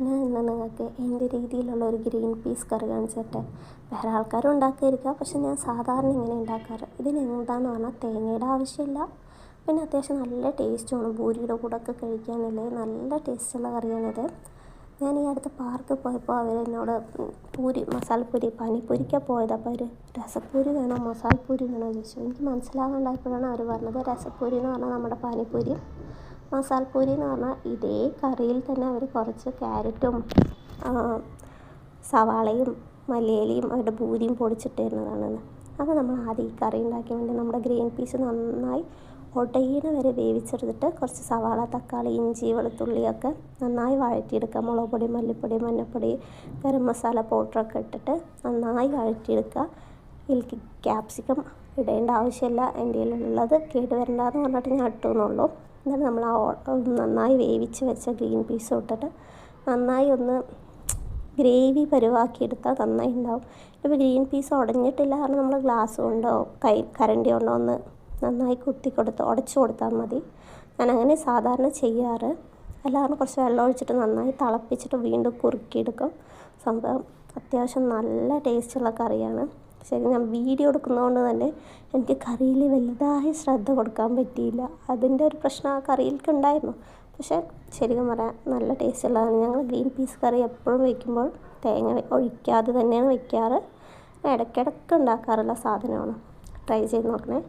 ഞാൻ ഇന്ന് നിങ്ങൾക്ക് എൻ്റെ രീതിയിലുള്ള ഒരു ഗ്രീൻ പീസ് കറി കാണിച്ചിട്ട് വേറെ ആൾക്കാരും ഉണ്ടാക്കിയിരിക്കാം, പക്ഷെ ഞാൻ സാധാരണ ഇങ്ങനെ ഉണ്ടാക്കാറ്. ഇതിന് എന്താണെന്ന് പറഞ്ഞാൽ തേങ്ങയുടെ ആവശ്യമില്ല, പിന്നെ അത്യാവശ്യം നല്ല ടേസ്റ്റുമാണ്. പൂരിയുടെ കൂടെ ഒക്കെ കഴിക്കാനല്ലേ നല്ല ടേസ്റ്റുള്ള കറിയാണിത്. ഞാൻ ഈ അടുത്ത് പാർക്കിൽ പോയപ്പോൾ അവരെന്നോട് മസാലപ്പൂരി പാനിപ്പൂരിക്കാണ് പോയത്. അപ്പോൾ അവർ രസപ്പൂരി വേണോ മസാലപ്പൂരി വേണോ ചോദിച്ചു. എനിക്ക് മനസ്സിലാവാണ്ടായപ്പോഴാണ് അവർ പറഞ്ഞത് രസപ്പൂരി എന്ന് പറഞ്ഞാൽ നമ്മുടെ പാനിപ്പൂരി, മസാലപ്പൂരി എന്ന് പറഞ്ഞാൽ ഇതേ കറിയിൽ തന്നെ അവർ കുറച്ച് ക്യാരറ്റും സവാളയും മല്ലിയിലയും അവരുടെ പൂരിയും പൊടിച്ചിട്ടിരുന്നതാണെന്ന്. അപ്പോൾ നമ്മൾ ആദ്യം ഈ കറി ഉണ്ടാക്കാൻ വേണ്ടി നമ്മുടെ ഗ്രീൻ പീസ് നന്നായി ഉടയണ വരെ വേവിച്ചെടുത്തിട്ട് കുറച്ച് സവാള, തക്കാളി, ഇഞ്ചി, വെളുത്തുള്ളിയൊക്കെ നന്നായി വഴറ്റിയെടുക്കുക. മുളക് പൊടി, മല്ലിപ്പൊടി, മഞ്ഞൾപ്പൊടി, ഗരം മസാല പൗഡറൊക്കെ ഇട്ടിട്ട് നന്നായി വഴറ്റിയെടുക്കുക. ഇതിലേക്ക് ക്യാപ്സിക്കം ഇടേണ്ട ആവശ്യമില്ല, എൻ്റെ കയ്യിലുള്ളത് കേടുവരണ്ടെന്ന് പറഞ്ഞിട്ട് ഞാൻ ഇട്ടുന്നുള്ളൂ. എന്നിട്ട് നമ്മൾ നന്നായി വേവിച്ച് വെച്ച ഗ്രീൻ പീസ് ഇട്ടിട്ട് നന്നായി ഒന്ന് ഗ്രേവി പരുവാക്കിയെടുത്താൽ നന്നായി ഉണ്ടാവും. ഇപ്പോൾ ഗ്രീൻ പീസ് ഉടഞ്ഞിട്ടില്ല കാരണം നമ്മൾ ഗ്ലാസ് കൊണ്ടോ കരണ്ടി കൊണ്ടോ ഒന്ന് നന്നായി ഉടച്ചു കൊടുത്താൽ മതി. ഞാൻ അങ്ങനെ സാധാരണ ചെയ്യാറ്. അല്ലാതെ കുറച്ച് വെള്ളം ഒഴിച്ചിട്ട് നന്നായി തിളപ്പിച്ചിട്ട് വീണ്ടും കുറുക്കിയെടുക്കും. സംഭവം അത്യാവശ്യം നല്ല ടേസ്റ്റുള്ള കറിയാണ്. ശരി, ഞാൻ വീഡിയോ എടുക്കുന്നതുകൊണ്ട് തന്നെ എനിക്ക് കറിയിൽ വലുതായി ശ്രദ്ധ കൊടുക്കാൻ പറ്റിയില്ല. അതിൻ്റെ ഒരു പ്രശ്നം ആ കറിയിലേക്ക് ഉണ്ടായിരുന്നു. പക്ഷേ ശരിക്കും പറയാൻ നല്ല ടേസ്റ്റുള്ളതാണ്. ഞങ്ങൾ ഗ്രീൻ പീസ് കറി എപ്പോഴും വയ്ക്കുമ്പോൾ തേങ്ങ ഒഴിക്കാതെ തന്നെയാണ് വയ്ക്കാറ്. ഇടയ്ക്കിടയ്ക്ക് ഉണ്ടാക്കാറുള്ള സാധനമാണ്. ട്രൈ ചെയ്ത് നോക്കണേ.